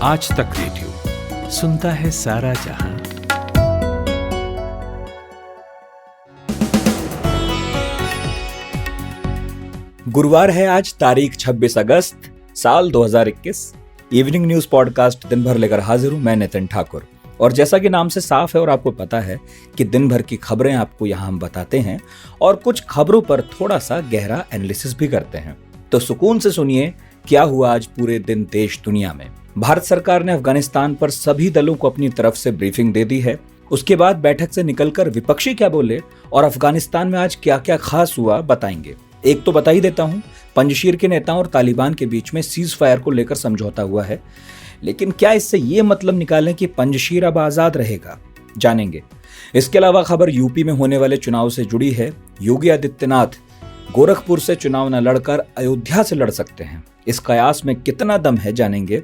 आज तक रेडियो सुनता है सारा जहां। गुरुवार है आज, तारीख 26 अगस्त साल 2021। इवनिंग न्यूज पॉडकास्ट दिन भर लेकर हाजिर हूं मैं नितिन ठाकुर। और जैसा कि नाम से साफ है और आपको पता है कि दिन भर की खबरें आपको यहां हम बताते हैं और कुछ खबरों पर थोड़ा सा गहरा एनालिसिस भी करते हैं। तो सुकून से सुनिए क्या हुआ आज पूरे दिन देश दुनिया में। भारत सरकार ने अफगानिस्तान पर सभी दलों को अपनी तरफ से ब्रीफिंग दे दी है। उसके बाद बैठक से निकलकर विपक्षी क्या बोले और अफगानिस्तान में आज क्या क्या खास हुआ बताएंगे। एक तो बता ही देता हूं, पंजशीर के नेताओं और तालिबान के बीच में सीज फायर को लेकर समझौता हुआ है, लेकिन क्या इससे ये मतलब निकालें कि पंजशीर अब आजाद रहेगा, जानेंगे। इसके अलावा खबर यूपी में होने वाले चुनाव से जुड़ी है। योगी आदित्यनाथ गोरखपुर से चुनाव न लड़कर अयोध्या से लड़ सकते हैं, इस कयास में कितना दम है, जानेंगे।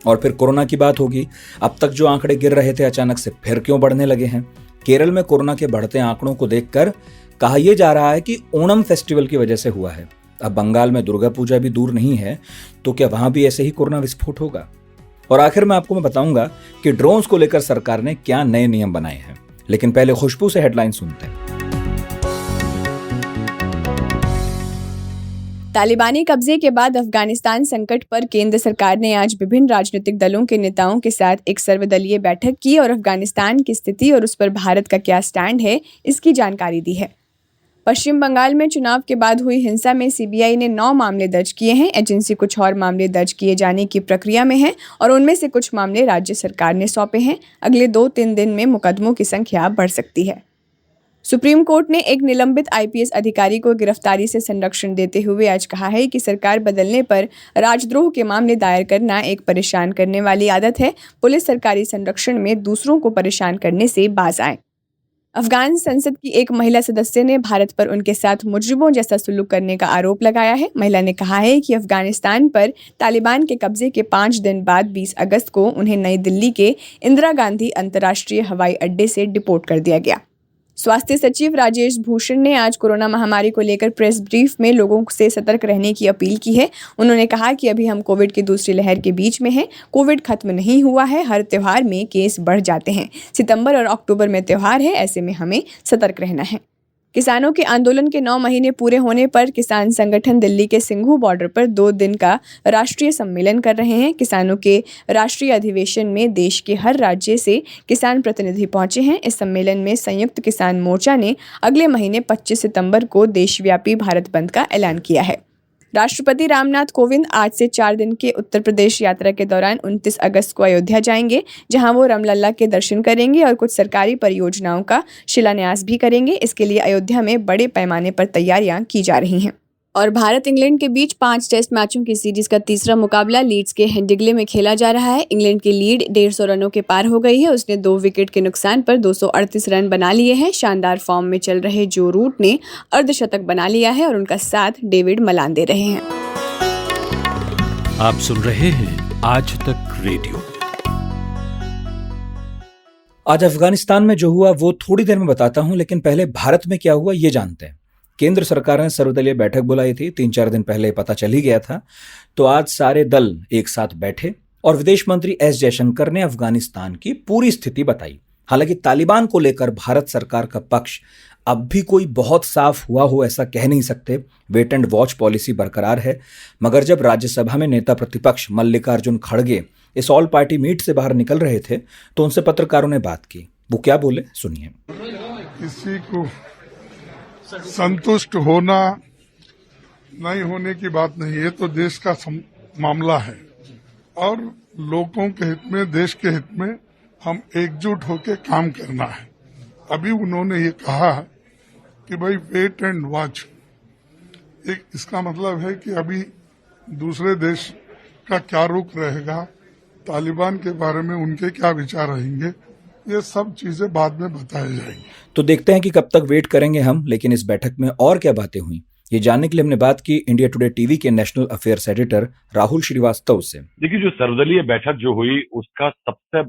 और फिर कोरोना की बात होगी। अब तक जो आंकड़े गिर रहे थे अचानक से फिर क्यों बढ़ने लगे हैं। केरल में कोरोना के बढ़ते आंकड़ों को देखकर कहा यह जा रहा है कि ओणम फेस्टिवल की वजह से हुआ है। अब बंगाल में दुर्गा पूजा भी दूर नहीं है, तो क्या वहां भी ऐसे ही कोरोना विस्फोट होगा। और आखिर में आपको मैं बताऊंगा कि ड्रोन्स को लेकर सरकार ने क्या नए नियम बनाए हैं। लेकिन पहले खुशबू से हेडलाइन सुनते हैं। तालिबानी कब्जे के बाद अफगानिस्तान संकट पर केंद्र सरकार ने आज विभिन्न राजनीतिक दलों के नेताओं के साथ एक सर्वदलीय बैठक की और अफगानिस्तान की स्थिति और उस पर भारत का क्या स्टैंड है, इसकी जानकारी दी है। पश्चिम बंगाल में चुनाव के बाद हुई हिंसा में सीबीआई ने 9 मामले दर्ज किए हैं। एजेंसी कुछ और मामले दर्ज किए जाने की प्रक्रिया में है और उनमें से कुछ मामले राज्य सरकार ने सौंपे हैं। अगले 2-3 दिन में मुकदमों की संख्या बढ़ सकती है। सुप्रीम कोर्ट ने एक निलंबित आईपीएस अधिकारी को गिरफ्तारी से संरक्षण देते हुए आज कहा है कि सरकार बदलने पर राजद्रोह के मामले दायर करना एक परेशान करने वाली आदत है। पुलिस सरकारी संरक्षण में दूसरों को परेशान करने से बाज आए। अफगान संसद की एक महिला सदस्य ने भारत पर उनके साथ मुजरिमों जैसा सुलूक करने का आरोप लगाया है। महिला ने कहा है कि अफगानिस्तान पर तालिबान के कब्जे के 5 दिन बाद 20 अगस्त को उन्हें नई दिल्ली के इंदिरा गांधी अंतर्राष्ट्रीय हवाई अड्डे से डिपोर्ट कर दिया गया। स्वास्थ्य सचिव राजेश भूषण ने आज कोरोना महामारी को लेकर प्रेस ब्रीफ में लोगों से सतर्क रहने की अपील की है। उन्होंने कहा कि अभी हम कोविड की दूसरी लहर के बीच में हैं। कोविड खत्म नहीं हुआ है। हर त्योहार में केस बढ़ जाते हैं। सितंबर और अक्टूबर में त्योहार है, ऐसे में हमें सतर्क रहना है। किसानों के आंदोलन के 9 महीने पूरे होने पर किसान संगठन दिल्ली के सिंघू बॉर्डर पर 2 दिन का राष्ट्रीय सम्मेलन कर रहे हैं। किसानों के राष्ट्रीय अधिवेशन में देश के हर राज्य से किसान प्रतिनिधि पहुंचे हैं। इस सम्मेलन में संयुक्त किसान मोर्चा ने अगले महीने 25 सितंबर को देशव्यापी भारत बंद का ऐलान किया है। राष्ट्रपति रामनाथ कोविंद आज से 4 दिन के उत्तर प्रदेश यात्रा के दौरान 29 अगस्त को अयोध्या जाएंगे, जहां वो रामलला के दर्शन करेंगे और कुछ सरकारी परियोजनाओं का शिलान्यास भी करेंगे। इसके लिए अयोध्या में बड़े पैमाने पर तैयारियां की जा रही हैं। और भारत इंग्लैंड के बीच 5 टेस्ट मैचों की सीरीज का तीसरा मुकाबला लीड्स के हेडिंग्ले में खेला जा रहा है। इंग्लैंड की लीड 150 रनों के पार हो गई है। उसने 2 विकेट के नुकसान पर 238 रन बना लिए हैं। शानदार फॉर्म में चल रहे जो रूट ने अर्धशतक बना लिया है और उनका साथ डेविड मलान दे रहे हैं। आप सुन रहे हैं आज तक रेडियो। आज अफगानिस्तान में जो हुआ वो थोड़ी देर में बताता हूं, लेकिन पहले भारत में क्या हुआ ये जानते हैं। केंद्र सरकार ने सर्वदलीय बैठक बुलाई थी। 3-4 दिन पहले पता चल ही गया था। तो आज सारे दल एक साथ बैठे और विदेश मंत्री एस जयशंकर ने अफगानिस्तान की पूरी स्थिति बताई। हालांकि तालिबान को लेकर भारत सरकार का पक्ष अब भी कोई बहुत साफ हुआ हो ऐसा कह नहीं सकते। वेट एंड वॉच पॉलिसी बरकरार है। मगर जब राज्यसभा में नेता प्रतिपक्ष मल्लिकार्जुन खड़गे इस ऑल पार्टी मीट से बाहर निकल रहे थे तो उनसे पत्रकारों ने बात की। वो क्या बोले सुनिए। किसी को संतुष्ट होना नहीं होने की बात नहीं है, तो देश का मामला है और लोगों के हित में, देश के हित में हम एकजुट होकर काम करना है। अभी उन्होंने ये कहा कि भाई वेट एंड वॉच, एक इसका मतलब है कि अभी दूसरे देश का क्या रुख रहेगा, तालिबान के बारे में उनके क्या विचार रहेंगे, ये सब चीजें बाद में बताई जाएंगी। तो देखते हैं कि कब तक वेट करेंगे हम। लेकिन इस बैठक में और क्या बातें हुई ये जानने के लिए हमने बात की इंडिया टुडे टीवी के national affairs editor Rahul Shrivastava से। देखिए, जो सर्वदलीय बैठक जो हुई उसका सबसे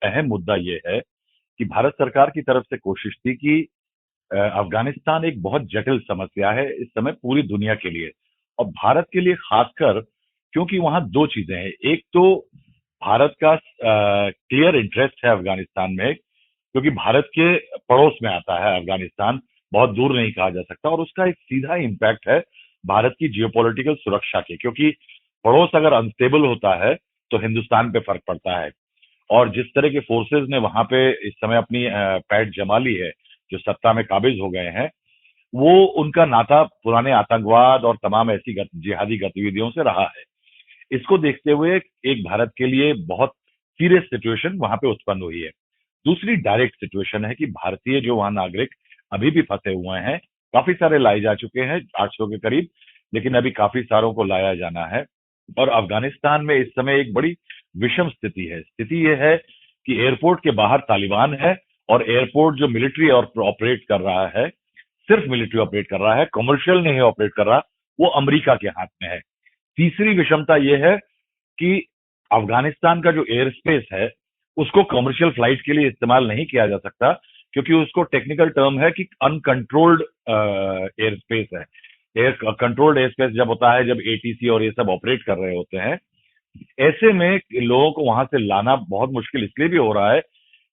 अहम मुद्दा ये है कि भारत सरकार की तरफ से कोशिश थी कि अफगानिस्तान एक बहुत जटिल समस्या है इस समय पूरी दुनिया के लिए और भारत के लिए खासकर, क्योंकि वहां 2 चीजें हैं। एक तो भारत का क्लियर इंटरेस्ट है अफगानिस्तान में, क्योंकि भारत के पड़ोस में आता है अफगानिस्तान, बहुत दूर नहीं कहा जा सकता, और उसका एक सीधा इम्पैक्ट है भारत की जियोपॉलिटिकल सुरक्षा के, क्योंकि पड़ोस अगर अनस्टेबल होता है तो हिंदुस्तान पे फर्क पड़ता है। और जिस तरह के फोर्सेस ने वहां पे इस समय अपनी पैठ जमा ली है, जो सत्ता में काबिज हो गए हैं, वो उनका नाता पुराने आतंकवाद और तमाम ऐसी जिहादी गतिविधियों से रहा है। इसको देखते हुए एक भारत के लिए बहुत सीरियस सिचुएशन वहां पे उत्पन्न हुई है। दूसरी डायरेक्ट सिचुएशन है कि भारतीय जो वहां नागरिक अभी भी फंसे हुए हैं, काफी सारे लाए जा चुके हैं, 800 के करीब, लेकिन अभी काफी सारों को लाया जाना है। और अफगानिस्तान में इस समय एक बड़ी विषम स्थिति है। स्थिति यह है कि एयरपोर्ट के बाहर तालिबान है, और एयरपोर्ट जो मिलिट्री और ऑपरेट कर रहा है, सिर्फ मिलिट्री ऑपरेट कर रहा है, कमर्शियल नहीं ऑपरेट कर रहा, वो अमेरिका के हाथ में है। तीसरी विषमता यह है कि अफगानिस्तान का जो एयर स्पेस है, उसको कमर्शियल फ्लाइट के लिए इस्तेमाल नहीं किया जा सकता, क्योंकि उसको टेक्निकल टर्म है कि अनकंट्रोल्ड एयर स्पेस है। एयर कंट्रोल्ड एयर स्पेस जब होता है, जब एटीसी और ये सब ऑपरेट कर रहे होते हैं। ऐसे में लोगों को वहां से लाना बहुत मुश्किल इसलिए भी हो रहा है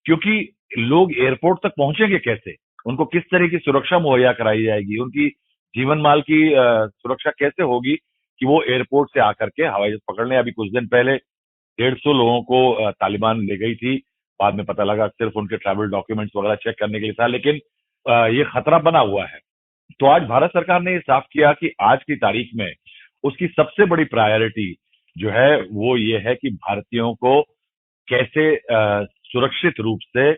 क्योंकि लोग एयरपोर्ट तक पहुंचेंगे कैसे, उनको किस तरह की सुरक्षा मुहैया कराई जाएगी, उनकी जीवन माल की सुरक्षा कैसे होगी कि वो एयरपोर्ट से आकर के हवाई जहाज पकड़ लें। अभी कुछ दिन पहले 150 लोगों को तालिबान ले गई थी, बाद में पता लगा सिर्फ उनके ट्रैवल डॉक्यूमेंट्स वगैरह चेक करने के लिए था, लेकिन ये खतरा बना हुआ है। तो आज भारत सरकार ने ये साफ किया कि आज की तारीख में उसकी सबसे बड़ी प्रायोरिटी जो है वो ये है कि भारतीयों को कैसे सुरक्षित रूप से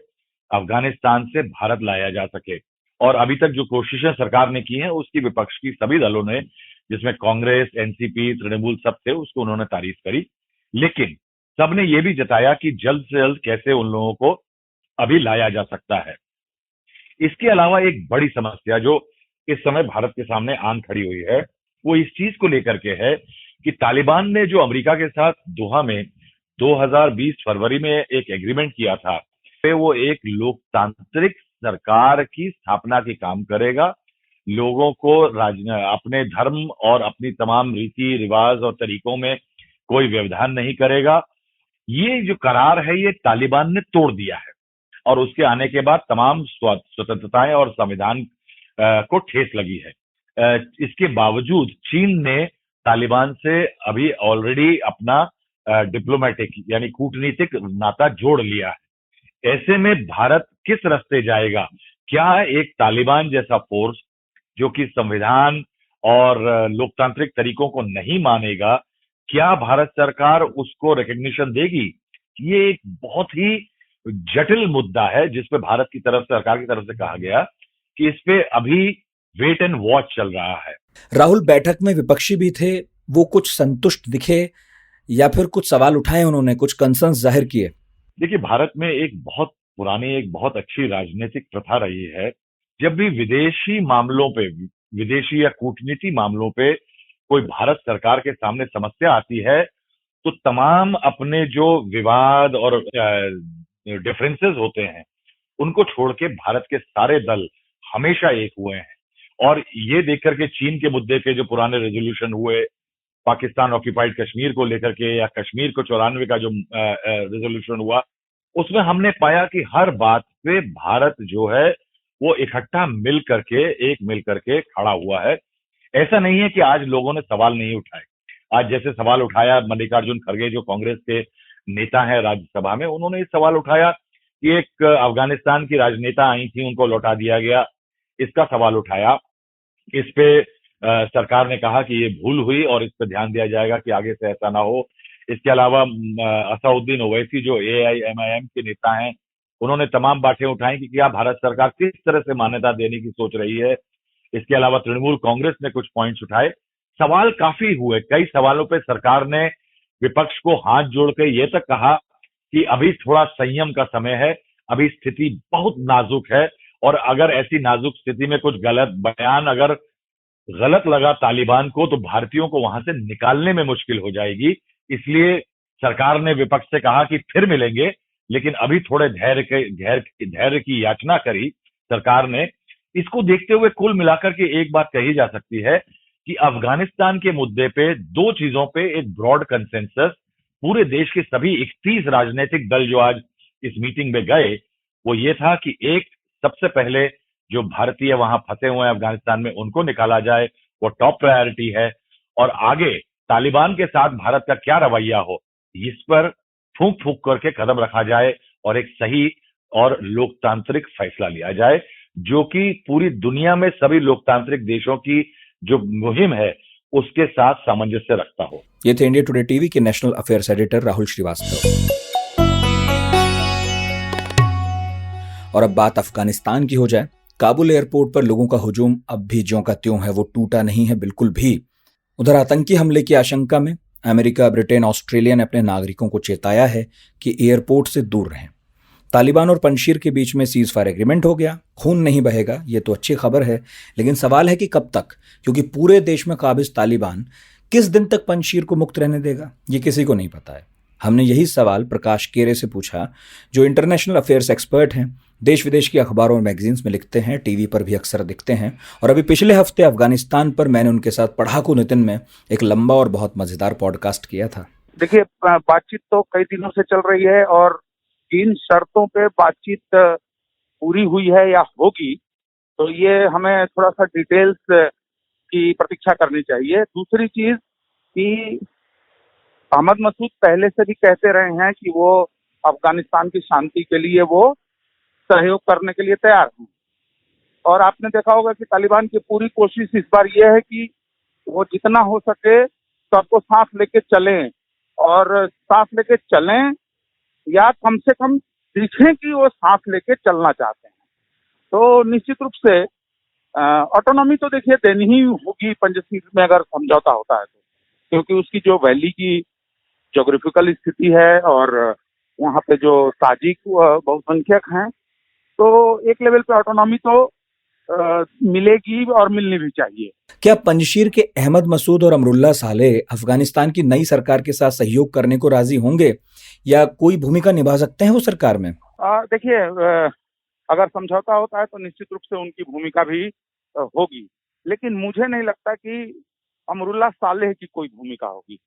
अफगानिस्तान से भारत लाया जा सके। और अभी तक जो कोशिशें सरकार ने की हैं, उसकी विपक्ष की सभी दलों ने, जिसमें कांग्रेस, एनसीपी, तृणमूल सब थे, उसको उन्होंने तारीफ करी। लेकिन सबने ये भी जताया कि जल्द से जल्द कैसे उन लोगों को अभी लाया जा सकता है। इसके अलावा एक बड़ी समस्या जो इस समय भारत के सामने आन खड़ी हुई है, वो इस चीज को लेकर के है कि तालिबान ने जो अमेरिका के साथ दोहा में 2020 फरवरी में एक एग्रीमेंट किया था, वो एक लोकतांत्रिक सरकार की स्थापना की काम करेगा, लोगों को अपने धर्म और अपनी तमाम रीति रिवाज और तरीकों में कोई व्यवधान नहीं करेगा। ये जो करार है, ये तालिबान ने तोड़ दिया है, और उसके आने के बाद तमाम स्वतंत्रताएं और संविधान को ठेस लगी है। इसके बावजूद चीन ने तालिबान से अभी ऑलरेडी अपना डिप्लोमेटिक यानी कूटनीतिक नाता जोड़ लिया है। ऐसे में भारत किस रास्ते जाएगा? क्या एक तालिबान जैसा फोर्स जो कि संविधान और लोकतांत्रिक तरीकों को नहीं मानेगा, क्या भारत सरकार उसको रिकग्निशन देगी? ये एक बहुत ही जटिल मुद्दा है, जिसपे भारत की तरफ से, सरकार की तरफ से कहा गया कि इस पे अभी वेट एंड वॉच चल रहा है। राहुल, बैठक में विपक्षी भी थे, वो कुछ संतुष्ट दिखे या फिर कुछ सवाल उठाए उन्होंने, कुछ कंसर्न्स जाहिर किए? देखिए, भारत में एक बहुत पुरानी, एक बहुत अच्छी राजनीतिक प्रथा रही है, जब भी विदेशी मामलों पे, विदेशी या कूटनीति मामलों पे कोई भारत सरकार के सामने समस्या आती है, तो तमाम अपने जो विवाद और डिफरेंसेस होते हैं, उनको छोड़ के भारत के सारे दल हमेशा एक हुए हैं। और ये देख करके चीन के मुद्दे पे जो पुराने रेजोल्यूशन हुए, पाकिस्तान ऑक्यूपाइड कश्मीर को लेकर के, या कश्मीर को 94 का जो रेजोल्यूशन हुआ, उसमें हमने पाया कि हर बात पे भारत जो है वो इकट्ठा मिल करके खड़ा हुआ है। ऐसा नहीं है कि आज लोगों ने सवाल नहीं उठाए। आज जैसे सवाल उठाया मल्लिकार्जुन खड़गे, जो कांग्रेस के नेता हैं राज्यसभा में, उन्होंने इस सवाल उठाया कि एक अफगानिस्तान की राजनेता आई थी, उनको लौटा दिया गया, इसका सवाल उठाया। इस पे सरकार ने कहा कि ये भूल हुई और इस पर ध्यान दिया जाएगा कि आगे से ऐसा ना हो। इसके अलावा असदुद्दीन ओवैसी जो AIMIM के नेता हैं, उन्होंने तमाम बातें उठाई कि क्या भारत सरकार किस तरह से मान्यता देने की सोच रही है। इसके अलावा तृणमूल कांग्रेस ने कुछ पॉइंट्स उठाए। सवाल काफी हुए, कई सवालों पे सरकार ने विपक्ष को हाथ जोड़ के ये तक कहा कि अभी थोड़ा संयम का समय है, अभी स्थिति बहुत नाजुक है, और अगर ऐसी नाजुक स्थिति में कुछ गलत बयान अगर गलत लगा तालिबान को, तो भारतीयों को वहां से निकालने में मुश्किल हो जाएगी। इसलिए सरकार ने विपक्ष से कहा कि फिर मिलेंगे, लेकिन अभी थोड़े धैर्य की याचना करी सरकार ने। इसको देखते हुए कुल मिलाकर के एक बात कही जा सकती है कि अफगानिस्तान के मुद्दे पे दो चीजों पे एक ब्रॉड कंसेंसस पूरे देश के सभी 31 राजनीतिक दल जो आज इस मीटिंग में गए, वो ये था कि एक, सबसे पहले जो भारतीय वहां फंसे हुए हैं अफगानिस्तान में उनको निकाला जाए, वो टॉप प्रायोरिटी है। और आगे तालिबान के साथ भारत का क्या रवैया हो, इस पर फूंक फूंक करके कदम रखा जाए और एक सही और लोकतांत्रिक फैसला लिया जाए, जो कि पूरी दुनिया में सभी लोकतांत्रिक देशों की जो मुहिम है उसके साथ सामंजस्य रखता हो। ये थे इंडिया टुडे टीवी के national affairs editor Rahul Shrivastava. और अब बात अफगानिस्तान की हो जाए। काबुल एयरपोर्ट पर लोगों का हुजूम अब भी ज्यों का त्यों है, वो टूटा नहीं है बिल्कुल भी। उधर आतंकी हमले की आशंका में अमेरिका, ब्रिटेन, ऑस्ट्रेलिया ने अपने नागरिकों को चेताया है कि एयरपोर्ट से दूर रहें। तालिबान और पंजशीर के बीच में सीज फायर एग्रीमेंट हो गया, खून नहीं बहेगा, ये तो अच्छी खबर है, लेकिन सवाल है कि कब तक, क्योंकि पूरे देश में काबिज तालिबान किस दिन तक पंजशीर को मुक्त रहने देगा, ये किसी को नहीं पता है। हमने यही सवाल प्रकाश केरे से पूछा, जो इंटरनेशनल अफेयर्स एक्सपर्ट हैं, देश विदेश की अखबारों और मैगजीन्स में लिखते हैं, टीवी पर भी अक्सर दिखते हैं, और अभी पिछले हफ्ते अफगानिस्तान पर मैंने उनके साथ पढ़ाकू नितिन में एक लंबा और बहुत मजेदार पॉडकास्ट किया था। देखिए, बातचीत तो कई दिनों से चल रही है और किन शर्तों पे बातचीत पूरी हुई है या होगी, तो ये हमें थोड़ा सा डिटेल्स की प्रतीक्षा करनी चाहिए। दूसरी चीज कि अहमद मसूद पहले से भी कहते रहे हैं कि वो अफगानिस्तान की शांति के लिए वो सहयोग करने के लिए तैयार हैं, और आपने देखा होगा कि तालिबान की पूरी कोशिश इस बार ये है कि वो जितना हो सके सबको सांस लेके चलें, और सांस लेके चलें या कम से कम दिखें कि वो सांस लेके चलना चाहते हैं। तो निश्चित रूप से ऑटोनॉमी तो देखिए देनी ही होगी पंजशीर में अगर समझौता होता है तो, क्योंकि उसकी जो वैली की ज्योग्राफिकल स्थिति है और वहाँ पे जो ताजिक बहुसंख्यक हैं, तो एक लेवल पे ऑटोनॉमी तो मिलेगी और मिलनी भी चाहिए। क्या पंजशीर के अहमद मसूद और अमरुल्लाह सालेह अफगानिस्तान की नई सरकार के साथ सहयोग करने को राजी होंगे या कोई भूमिका निभा सकते हैं वो सरकार में? देखिए, अगर समझौता होता है तो निश्चित रूप से उनकी भूमिका भी होगी, लेकिन मुझे नहीं लगता कि अमरुल्लाह सालेह की कोई भूमिका होगी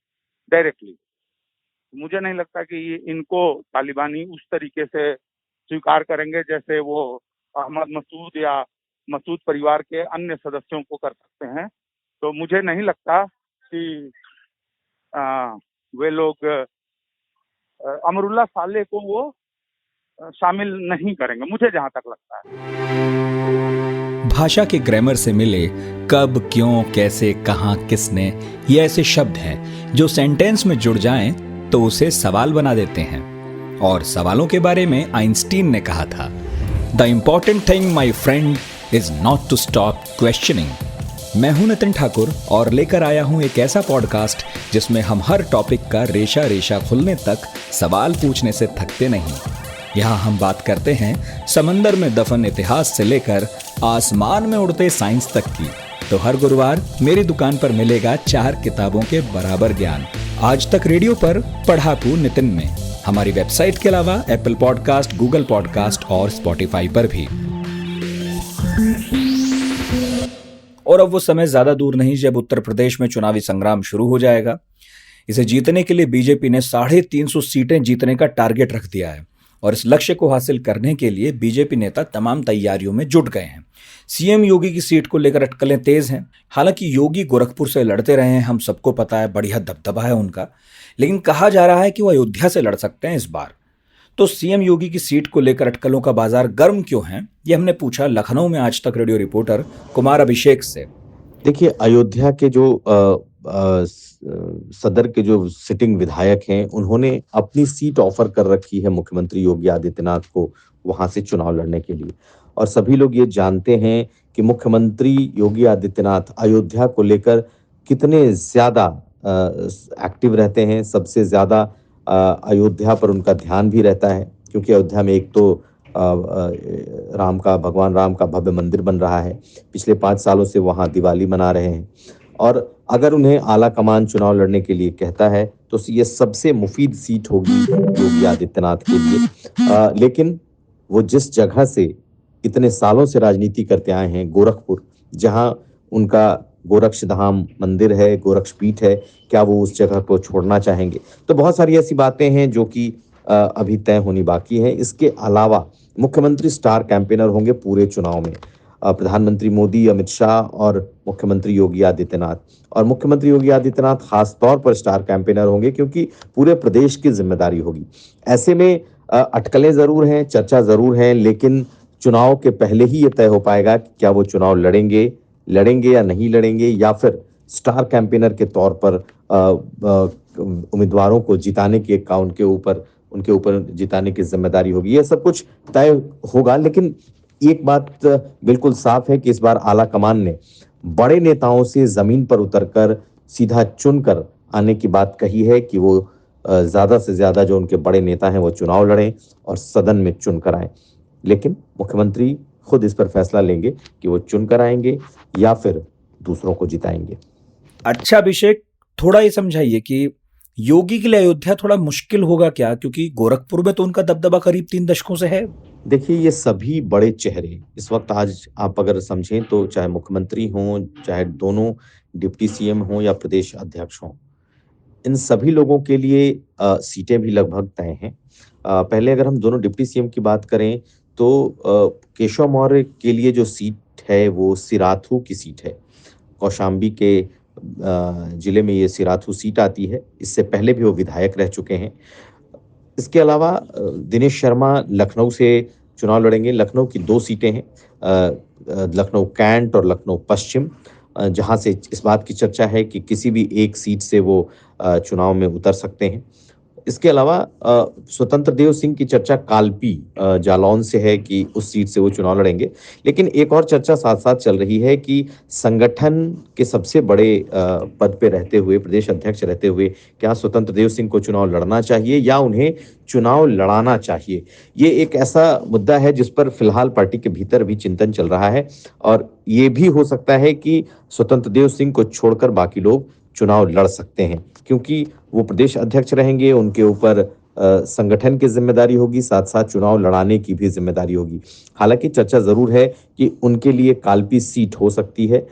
डायरेक्टली। मुझे नहीं लगता कि इनको तालिबानी उस तरीके से स्वीकार करेंगे जैसे वो अहमद मसूद या मसूद परिवार के अन्य सदस्यों को कर सकते हैं। तो मुझे नहीं लगता कि वे लोग अमरुल्लाह सालेह को वो शामिल नहीं करेंगे, मुझे जहां तक लगता है। भाषा के ग्रामर से मिले कब, क्यों, कैसे, कहां, किसने, ये ऐसे शब्द हैं जो सेंटेंस में जुड़ जाएं तो उसे सवाल बना देते हैं। और सवालों के बारे में आइंस्टीन ने कहा था, the important thing my friend is not to stop questioning. मैं हूं नितिन ठाकुर और लेकर आया हूं एक ऐसा पॉडकास्ट जिसमें हम हर टॉपिक का रेशा रेशा खुलने तक सवाल पूछने से थकते नहीं। यहाँ हम बात करते हैं समंदर में दफन इतिहास से लेकर आसमान में उड़ते साइंस तक की। तो हर गुरुवार मेरी दुकान पर मिलेगा 4 किताबों के बराबर ज्ञान। आज तक रेडियो पर पढ़ाकू नितिन में, हमारी वेबसाइट के अलावा एप्पल पॉडकास्ट, गूगल पॉडकास्ट और स्पॉटिफाई पर भी। और अब वो समय ज्यादा दूर नहीं जब उत्तर प्रदेश में चुनावी संग्राम शुरू हो जाएगा। इसे जीतने के लिए बीजेपी ने 350 सीटें जीतने का टारगेट रख दिया है और इस लक्ष्य को हासिल करने के लिए बीजेपी नेता तमाम तैयारियों में जुट गए हैं। सीएम योगी की सीट को लेकर अटकलें तेज हैं। हालांकि योगी गोरखपुर से लड़ते रहे हैं, हम सबको पता है, बढ़िया दबदबा है उनका, लेकिन कहा जा रहा है कि वो अयोध्या से लड़ सकते हैं इस बार। तो सीएम योगी की सीट को लेकर अटकलों का बाजार गर्म क्यों है, ये हमने पूछा लखनऊ में आज तक रेडियो रिपोर्टर कुमार अभिषेक से। देखिए, अयोध्या के जो सदर के जो सिटिंग विधायक हैं, उन्होंने अपनी सीट ऑफर कर रखी है मुख्यमंत्री योगी आदित्यनाथ को वहां से चुनाव लड़ने के लिए। और सभी लोग ये जानते हैं कि मुख्यमंत्री योगी आदित्यनाथ अयोध्या को लेकर कितने ज्यादा एक्टिव रहते हैं। सबसे ज्यादा अयोध्या पर उनका ध्यान भी रहता है, क्योंकि अयोध्या में एक तो भगवान राम का भव्य मंदिर बन रहा है। पिछले 5 सालों से वहां दिवाली मना रहे हैं, और अगर उन्हें आला कमान चुनाव लड़ने के लिए कहता है तो ये सबसे मुफीद सीट होगी योगी आदित्यनाथ के लिए। लेकिन वो जिस जगह से इतने सालों से राजनीति करते आए हैं, गोरखपुर, जहां उनका गोरक्ष धाम मंदिर है, गोरक्ष पीठ है, क्या वो उस जगह को छोड़ना चाहेंगे? तो बहुत सारी ऐसी बातें हैं जो कि अभी तय होनी बाकी है। इसके अलावा मुख्यमंत्री स्टार कैंपेनर होंगे पूरे चुनाव में। प्रधानमंत्री मोदी, अमित शाह और मुख्यमंत्री योगी आदित्यनाथ। और मुख्यमंत्री योगी आदित्यनाथ खास तौर पर स्टार कैंपेनर होंगे क्योंकि पूरे प्रदेश की जिम्मेदारी होगी। ऐसे में अटकलें जरूर हैं, चर्चा जरूर है, लेकिन चुनाव के पहले ही ये तय हो पाएगा कि क्या वो चुनाव लड़ेंगे या नहीं लड़ेंगे, या फिर स्टार कैंपेनर के तौर पर उम्मीदवारों को जिताने की उनके ऊपर जिताने की जिम्मेदारी होगी। ये सब कुछ तय होगा, लेकिन एक बात बिल्कुल साफ है कि इस बार आला कमान ने बड़े नेताओं से जमीन पर उतरकर सीधा चुनकर आने की बात कही है कि वो ज्यादा से ज्यादा जो उनके बड़े नेता हैं वो चुनाव लड़ें और सदन में चुनकर आए। लेकिन मुख्यमंत्री खुद इस पर फैसला लेंगे कि वो चुनकर आएंगे या फिर दूसरों को जिताएंगे। अच्छा अभिषेक, थोड़ा ये समझाइए कि योगी के लिए अयोध्या थोड़ा मुश्किल होगा क्या, क्योंकि गोरखपुर में तो उनका दबदबा करीब 3 दशकों से है। देखिए, ये सभी बड़े चेहरे इस वक्त, आज आप अगर समझें तो चाहे मुख्यमंत्री हों, चाहे दोनों डिप्टी सीएम हों या प्रदेश अध्यक्ष हों, इन सभी लोगों के लिए सीटें भी लगभग तय हैं। पहले अगर हम दोनों डिप्टी सीएम की बात करें तो केशव मौर्य के लिए जो सीट है वो सिराथू की सीट है। कौशाम्बी के जिले में ये सिराथू सीट आती है। इससे पहले भी वो विधायक रह चुके हैं। इसके अलावा दिनेश शर्मा लखनऊ से चुनाव लड़ेंगे। लखनऊ की 2 सीटें हैं, लखनऊ कैंट और लखनऊ पश्चिम, जहां से इस बात की चर्चा है कि किसी भी एक सीट से वो चुनाव में उतर सकते हैं। इसके अलावा स्वतंत्र देव सिंह की चर्चा कालपी जालौन से है कि उस सीट से वो चुनाव लड़ेंगे। लेकिन एक और चर्चा साथ साथ चल रही है कि संगठन के सबसे बड़े पद पे रहते हुए, प्रदेश अध्यक्ष रहते हुए, क्या स्वतंत्र देव सिंह को चुनाव लड़ना चाहिए या उन्हें चुनाव लड़ाना चाहिए। ये एक ऐसा मुद्दा है जिस पर फिलहाल पार्टी के भीतर भी चिंतन चल रहा है, और ये भी हो सकता है कि स्वतंत्र देव सिंह को छोड़कर बाकी लोग चुनाव लड़ सकते हैं, क्योंकि वो प्रदेश अध्यक्ष रहेंगे, उनके ऊपर संगठन की जिम्मेदारी होगी, साथ साथ चुनाव लड़ाने की भी जिम्मेदारी होगी। हालांकि चर्चा जरूर है कि उनके लिए कालपी सीट हो सकती है।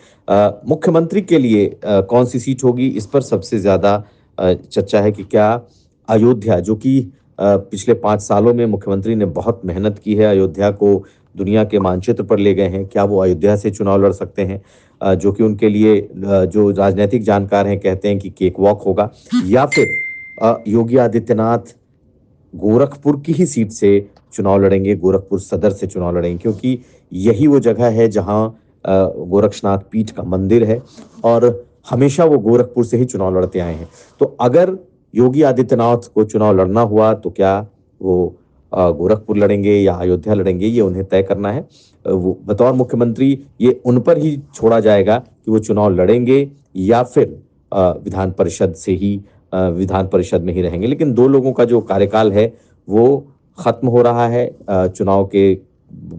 मुख्यमंत्री के लिए कौन सी सीट होगी, इस पर सबसे ज्यादा चर्चा है कि क्या अयोध्या, जो कि पिछले 5 सालों में मुख्यमंत्री ने बहुत मेहनत की है, अयोध्या को दुनिया के मानचित्र पर ले गए हैं, क्या वो अयोध्या से चुनाव लड़ सकते हैं, जो कि उनके लिए जो राजनीतिक जानकार हैं कहते हैं कि केक वॉक होगा, या फिर योगी आदित्यनाथ गोरखपुर की ही सीट से चुनाव लड़ेंगे, गोरखपुर सदर से चुनाव लड़ेंगे, क्योंकि यही वो जगह है जहां गोरक्षनाथ पीठ का मंदिर है और हमेशा वो गोरखपुर से ही चुनाव लड़ते आए हैं। तो अगर योगी आदित्यनाथ को चुनाव लड़ना हुआ तो क्या वो गोरखपुर लड़ेंगे या अयोध्या लड़ेंगे, ये उन्हें तय करना है। वो बतौर मुख्यमंत्री ये उन पर ही छोड़ा जाएगा कि वो चुनाव लड़ेंगे या फिर विधान परिषद में ही रहेंगे। लेकिन 2 लोगों का जो कार्यकाल है वो खत्म हो रहा है चुनाव के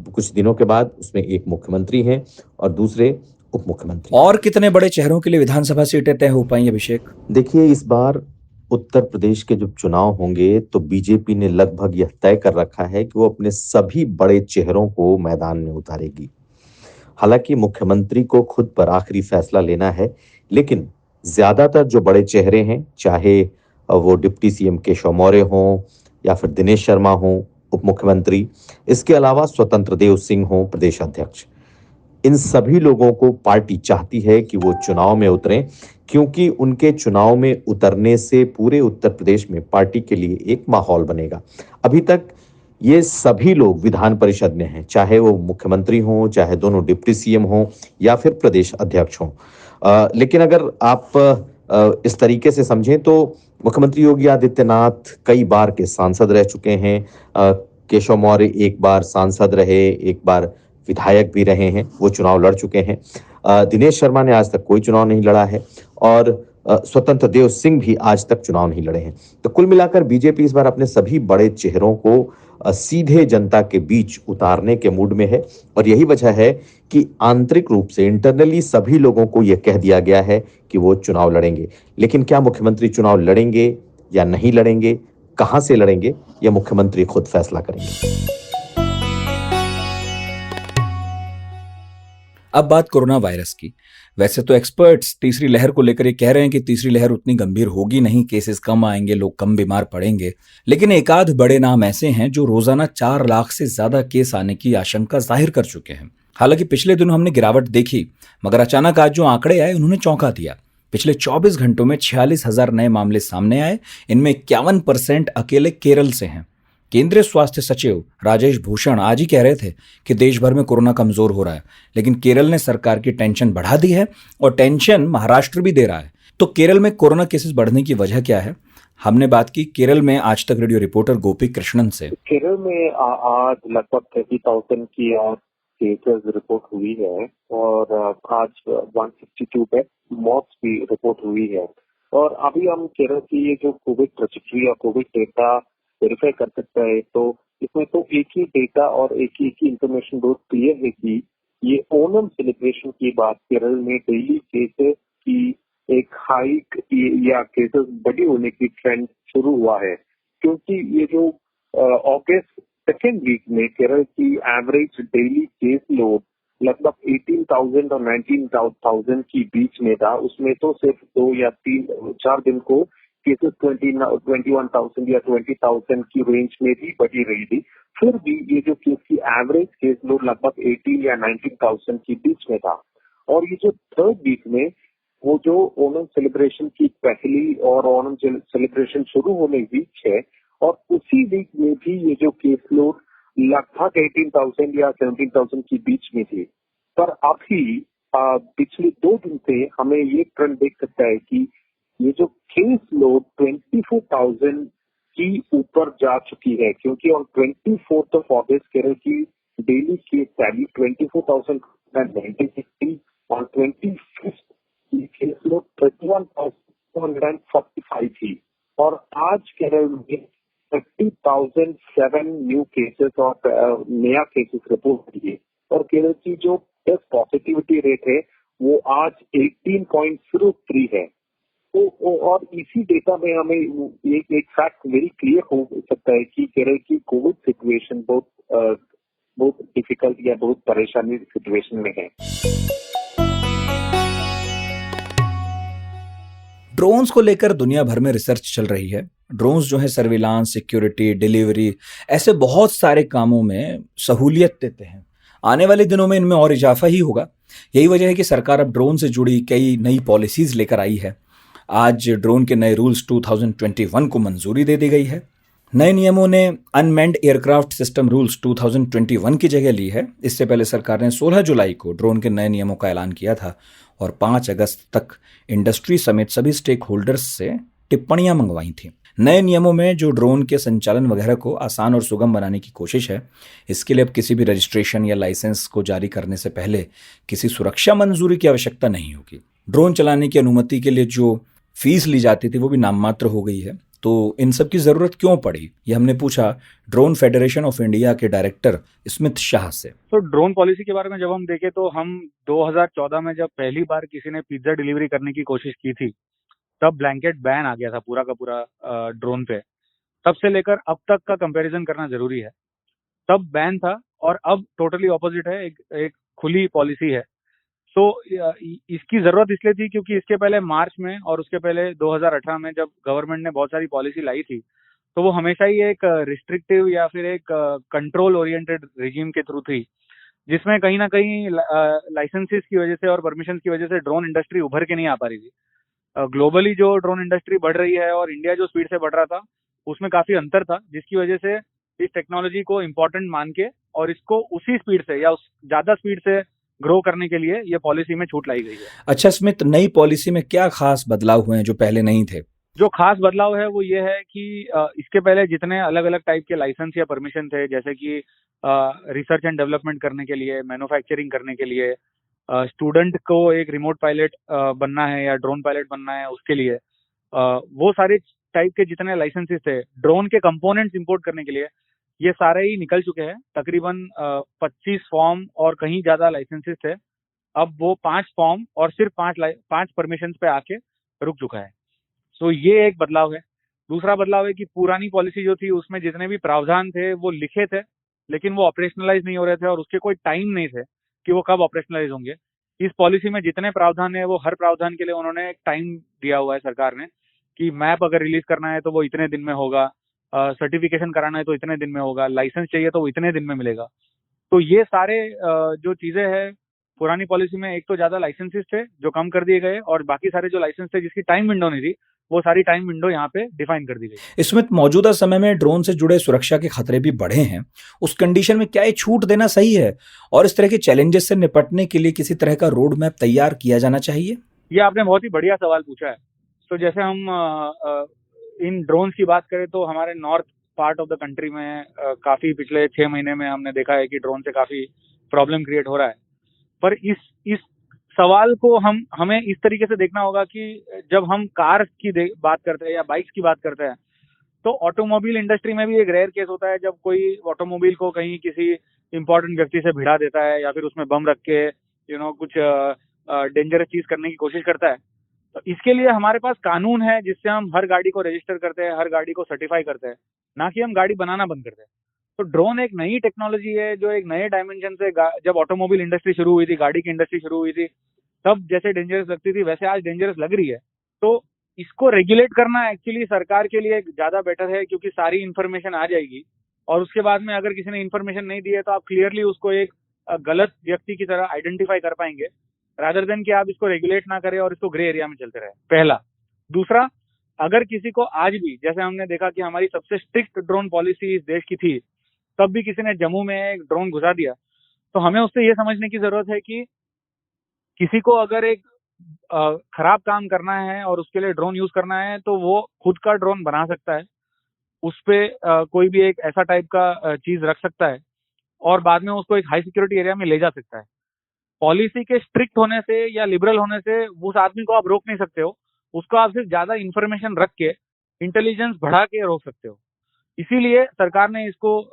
कुछ दिनों के बाद। उसमें एक मुख्यमंत्री हैं और दूसरे उप मुख्यमंत्री। और कितने बड़े चेहरों के लिए विधानसभा सीटें तय हो पाई अभिषेक? देखिए, इस बार उत्तर प्रदेश के जब चुनाव होंगे तो बीजेपी ने लगभग यह तय कर रखा है कि वो अपने सभी बड़े चेहरों को मैदान में उतारेगी। हालांकि मुख्यमंत्री को खुद पर आखिरी फैसला लेना है, लेकिन ज्यादातर जो बड़े चेहरे हैं, चाहे वो डिप्टी सीएम केशव मौर्य हों या फिर दिनेश शर्मा हों उप मुख्यमंत्री, इसके अलावा स्वतंत्र देव सिंह हों प्रदेश अध्यक्ष, इन सभी लोगों को पार्टी चाहती है कि वो चुनाव में उतरें, क्योंकि उनके चुनाव में उतरने से पूरे उत्तर प्रदेश में पार्टी के लिए एक माहौल बनेगा। अभी तक ये सभी लोग विधान परिषद में हैं, चाहे वो मुख्यमंत्री हों, चाहे दोनों डिप्टी सीएम हों या फिर प्रदेश अध्यक्ष हों। लेकिन अगर आप इस तरीके से समझें तो मुख्यमंत्री योगी आदित्यनाथ कई बार के सांसद रह चुके हैं। केशव मौर्य एक बार सांसद रहे, एक बार विधायक भी रहे हैं, वो चुनाव लड़ चुके हैं। दिनेश शर्मा ने आज तक कोई चुनाव नहीं लड़ा है और स्वतंत्र देव सिंह भी आज तक चुनाव नहीं लड़े हैं। तो कुल मिलाकर बीजेपी इस बार अपने सभी बड़े चेहरों को सीधे जनता के बीच उतारने के मूड में है, और यही वजह है कि आंतरिक रूप से इंटरनली सभी लोगों को यह कह दिया गया है कि वो चुनाव लड़ेंगे। लेकिन क्या मुख्यमंत्री चुनाव लड़ेंगे या नहीं लड़ेंगे, कहां से लड़ेंगे, यह मुख्यमंत्री खुद फैसला करेंगे। अब बात कोरोना वायरस की। वैसे तो एक्सपर्ट्स तीसरी लहर को लेकर ये कह रहे हैं कि तीसरी लहर उतनी गंभीर होगी नहीं, केसेस कम आएंगे, लोग कम बीमार पड़ेंगे। लेकिन एक आध बड़े नाम ऐसे हैं जो रोजाना 4 लाख से ज्यादा केस आने की आशंका जाहिर कर चुके हैं। हालांकि पिछले दिनों हमने गिरावट देखी, मगर अचानक आज जो आंकड़े आए उन्होंने चौंका दिया। पिछले 24 घंटों में 46,000 नए मामले सामने आए, इनमें 51% अकेले केरल से हैं। केंद्रीय स्वास्थ्य सचिव राजेश भूषण आज ही कह रहे थे कि देश भर में कोरोना कमजोर हो रहा है, लेकिन केरल ने सरकार की टेंशन बढ़ा दी है और टेंशन महाराष्ट्र भी दे रहा है। तो केरल में कोरोना केसेस बढ़ने की वजह क्या है? हमने बात की केरल में आज तक रेडियो रिपोर्टर गोपी कृष्णन से। केरल में आज लगभग 30,000 की और केसेस रिपोर्ट हुई है और आज 162 पे मौत भी रिपोर्ट हुई है। और अभी हम केरल की ये जो कोविड ट्रेजेक्टरी या कोविड डेटा वेरीफाई कर सकते हैं, तो इसमें तो एक ही डेटा और एक ही इंफॉर्मेशन बहुत क्लियर है कि ये ओणम सेलिब्रेशन की बात केरल में डेली केसेस की एक हाइक या केसेस बड़ी होने की ट्रेंड शुरू हुआ है, क्योंकि ये जो अगस्त सेकेंड वीक में केरल की एवरेज डेली केस लोड लगभग 18,000 और 19,000 की बीच में था। उसमें तो सिर्फ 2 या 4 दिन को केसेस 21,000 या 20,000 की रेंज में भी बढ़ी रही थी। फिर भी ये जो केस की एवरेज केस लोड लगभग 18 या 19,000 की बीच में था। और ये जो थर्ड वीक में वो जो ओणम सेलिब्रेशन की पहली और ओणम सेलिब्रेशन शुरू होने वीक है, और उसी वीक में भी ये जो केस लोड लगभग 18,000 या 17,000 की बीच में थी। पर अभी पिछले 2 दिन से हमें ये ट्रेंड देख सकता है कि ये जो केस लोड 24,000 की ऊपर जा चुकी है, क्योंकि ऑन 24th ऑफ अगस्त केरल की daily case tally 24,096 on 25th case load 31,245 थी। और आज केरल में 30,007 न्यू केसेस और नया केसेस रिपोर्ट किए, और केरल की जो टेस्ट पॉजिटिविटी रेट है वो आज 18.03 है। तो और इसी डेटा में हमें एक फैक्ट वेरी क्लियर हो सकता है कि केरल की कोविड सिचुएशन बहुत डिफिकल्ट या बहुत परेशानी सिचुएशन में है। ड्रोन्स को लेकर दुनिया भर में रिसर्च चल रही है। ड्रोन्स जो है सर्विलांस, सिक्योरिटी, डिलीवरी, ऐसे बहुत सारे कामों में सहूलियत देते हैं। आने वाले दिनों में इनमें और इजाफा ही होगा। यही वजह है कि सरकार अब ड्रोन से जुड़ी कई नई पॉलिसीज लेकर आई है। आज ड्रोन के नए रूल्स 2021 को मंजूरी दे दी गई है। नए नियमों ने अनमैन्ड एयरक्राफ्ट सिस्टम रूल्स 2021 की जगह ली है। इससे पहले सरकार ने 16 जुलाई को ड्रोन के नए नियमों का ऐलान किया था और 5 अगस्त तक इंडस्ट्री समेत सभी स्टेक होल्डर्स से टिप्पणियां मंगवाई थी। नए नियमों में जो ड्रोन के संचालन वगैरह को आसान और सुगम बनाने की कोशिश है, इसके लिए अब किसी भी रजिस्ट्रेशन या लाइसेंस को जारी करने से पहले किसी सुरक्षा मंजूरी की आवश्यकता नहीं होगी। ड्रोन चलाने की अनुमति के लिए जो फीस ली जाती थी वो भी नाम मात्र हो गई है। तो इन सब की जरूरत क्यों पड़ी, ये हमने पूछा ड्रोन फेडरेशन ऑफ इंडिया के डायरेक्टर स्मिथ शाह से। तो ड्रोन पॉलिसी के बारे में जब हम देखें तो हम 2014 में जब पहली बार किसी ने पिज्जा डिलीवरी करने की कोशिश की थी, तब ब्लैंकेट बैन आ गया था पूरा का पूरा ड्रोन पे। तब से लेकर अब तक का कंपैरिजन करना जरूरी है। तब बैन था और अब टोटली ऑपोजिट है, एक खुली पॉलिसी है। तो इसकी जरूरत इसलिए थी क्योंकि इसके पहले मार्च में और उसके पहले 2018 में जब गवर्नमेंट ने बहुत सारी पॉलिसी लाई थी, तो वो हमेशा ही एक रिस्ट्रिक्टिव या फिर एक कंट्रोल ओरिएंटेड रिजीम के थ्रू थी, जिसमें कहीं ना कहीं लाइसेंसेस की वजह से और परमिशन की वजह से ड्रोन इंडस्ट्री उभर के नहीं आ पा रही थी। ग्लोबली जो ड्रोन इंडस्ट्री बढ़ रही है और इंडिया जो स्पीड से बढ़ रहा था, उसमें काफी अंतर था, जिसकी वजह से इस टेक्नोलॉजी को इम्पोर्टेंट मान के और इसको उसी स्पीड से या ज्यादा स्पीड से ग्रो करने के लिए ये पॉलिसी में छूट लाई गई है। अच्छा स्मिथ, नई पॉलिसी में क्या खास बदलाव हुए हैं जो पहले नहीं थे? जो खास बदलाव है वो ये है कि इसके पहले जितने अलग अलग टाइप के लाइसेंस या परमिशन थे, जैसे कि रिसर्च एंड डेवलपमेंट करने के लिए, मैन्युफैक्चरिंग करने के लिए, स्टूडेंट को एक रिमोट पायलट बनना है या ड्रोन पायलट बनना है उसके लिए, वो सारे टाइप के जितने लाइसेंसेस थे ड्रोन के कंपोनेंट्स इंपोर्ट करने के लिए, ये सारे ही निकल चुके हैं। तकरीबन 25 फॉर्म और कहीं ज्यादा लाइसेंसेस थे, अब वो 5 फॉर्म और सिर्फ 5 परमिशन पे आके रुक चुका है। तो ये एक बदलाव है। दूसरा बदलाव है कि पुरानी पॉलिसी जो थी उसमें जितने भी प्रावधान थे वो लिखे थे, लेकिन वो ऑपरेशनलाइज नहीं हो रहे थे और उसके कोई टाइम नहीं थे कि वो कब ऑपरेशनलाइज होंगे। इस पॉलिसी में जितने प्रावधान है वो हर प्रावधान के लिए उन्होंने एक टाइम दिया हुआ है सरकार ने, कि मैप अगर रिलीज करना है तो वो इतने दिन में होगा, सर्टिफिकेशन कराना है तो इतने दिन में होगा, लाइसेंस चाहिए तो वो इतने दिन में मिलेगा। तो ये सारे जो चीजें हैं पुरानी पॉलिसी में, एक तो ज्यादा लाइसेंसेस थे जो कम कर दिए गए, और बाकी सारे जो लाइसेंस थे जिसकी टाइम विंडो नहीं थी, वो सारी टाइम विंडो यहाँ पे डिफाइन कर दी गई। इसमें मौजूदा समय में ड्रोन से जुड़े सुरक्षा के खतरे भी बढ़े हैं। उस कंडीशन में क्या ये छूट देना सही है, और इस तरह के चैलेंजेस से निपटने के लिए किसी तरह का रोड मैप तैयार किया जाना चाहिए? ये आपने बहुत ही बढ़िया सवाल पूछा है। तो जैसे हम इन ड्रोन्स की बात करें तो हमारे north part of the country में काफी पिछले 6 महीने में हमने देखा है कि ड्रोन से काफी प्रॉब्लम क्रिएट हो रहा है। पर इस सवाल को हमें इस तरीके से देखना होगा कि जब हम कार की बात करते हैं या बाइक्स की बात करते हैं, तो ऑटोमोबाइल इंडस्ट्री में भी एक रेयर केस होता है जब कोई ऑटोमोबाइल को कहीं किसी इंपॉर्टेंट व्यक्ति से भिड़ा देता है या फिर उसमें बम रख के कुछ डेंजरस चीज करने की कोशिश करता है। तो इसके लिए हमारे पास कानून है जिससे हम हर गाड़ी को रजिस्टर करते हैं, हर गाड़ी को सर्टिफाई करते हैं, ना कि हम गाड़ी बनाना बंद करते हैं। तो ड्रोन एक नई टेक्नोलॉजी है जो एक नए डायमेंशन से, जब ऑटोमोबाइल इंडस्ट्री शुरू हुई थी, गाड़ी की इंडस्ट्री शुरू हुई थी, तब जैसे डेंजरस लगती थी वैसे आज डेंजरस लग रही है। तो इसको रेगुलेट करना एक्चुअली सरकार के लिए ज्यादा बेटर है, क्योंकि सारी इन्फॉर्मेशन आ जाएगी, और उसके बाद में अगर किसी ने इन्फॉर्मेशन नहीं दी है तो आप क्लियरली उसको एक गलत व्यक्ति की तरह आइडेंटिफाई कर पाएंगे, रादर देन कि आप इसको रेगुलेट ना करें और इसको ग्रे एरिया में चलते रहे। पहला। दूसरा, अगर किसी को आज भी, जैसे हमने देखा कि हमारी सबसे स्ट्रिक्ट ड्रोन पॉलिसी इस देश की थी, तब भी किसी ने जम्मू में एक ड्रोन घुसा दिया, तो हमें उससे ये समझने की जरूरत है कि किसी को अगर एक खराब काम करना है और उसके लिए ड्रोन यूज करना है तो वो खुद का ड्रोन बना सकता है, उस पे कोई भी एक ऐसा टाइप का चीज रख सकता है और बाद में उसको एक हाई सिक्योरिटी एरिया में ले जा सकता है। पॉलिसी के स्ट्रिक्ट होने से या लिबरल होने से उस आदमी को आप रोक नहीं सकते हो, उसको आप सिर्फ ज्यादा इंफॉर्मेशन रख के, इंटेलिजेंस बढ़ा के रोक सकते हो। इसीलिए सरकार ने इसको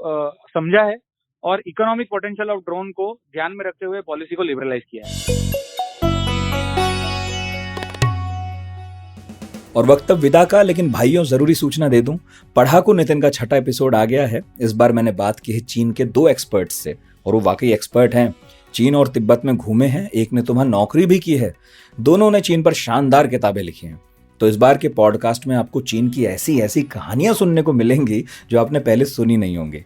समझा है और इकोनॉमिक पोटेंशियल ऑफ ड्रोन को ध्यान में रखते हुए पॉलिसी को लिबरलाइज किया है। और वक्त अब विदा का, लेकिन भाइयों जरूरी सूचना दे दूं, पढ़ाकू नितिन का 6वां एपिसोड आ गया है। इस बार मैंने बात की है चीन के 2 एक्सपर्ट्स से, और वो वाकई एक्सपर्ट हैं। चीन और तिब्बत में घूमे हैं, एक ने तो वहां नौकरी भी की है, दोनों ने चीन पर शानदार किताबें लिखी हैं। तो इस बार के पॉडकास्ट में आपको चीन की ऐसी ऐसी कहानियां सुनने को मिलेंगी जो आपने पहले सुनी नहीं होंगी।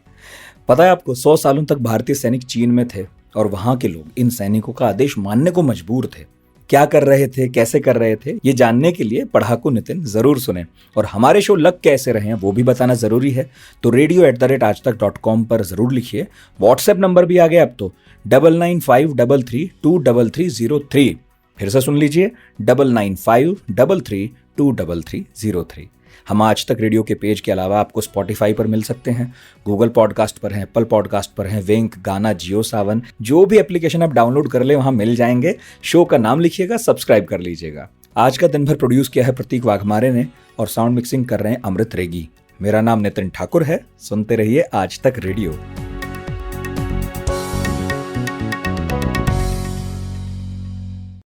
पता है आपको, 100 सालों तक भारतीय सैनिक चीन में थे और वहां के लोग इन सैनिकों का आदेश मानने को मजबूर थे। क्या कर रहे थे, कैसे कर रहे थे, ये जानने के लिए पढ़ाकू नितिन जरूर सुने, और हमारे शो लग कैसे रहे हैं वो भी बताना जरूरी है। तो radio@aajtak.com पर जरूर लिखिए। व्हाट्सएप नंबर भी आ गया अब तो, 9953323303। फिर से सुन लीजिए, 9953323303। हम आज तक रेडियो के पेज के अलावा आपको स्पॉटिफाई पर मिल सकते हैं, गूगल पॉडकास्ट पर हैं, एप्पल पॉडकास्ट पर हैं, विंक, गाना, जियो सावन, जो भी एप्लीकेशन आप डाउनलोड कर ले वहां मिल जाएंगे। शो का नाम लिखिएगा, सब्सक्राइब कर लीजिएगा। आज का दिन भर प्रोड्यूस किया है प्रतीक वाघमारे ने, और साउंड मिक्सिंग कर रहे हैं अमृत रेगी। मेरा नाम नितिन ठाकुर है। सुनते रहिए आज तक रेडियो।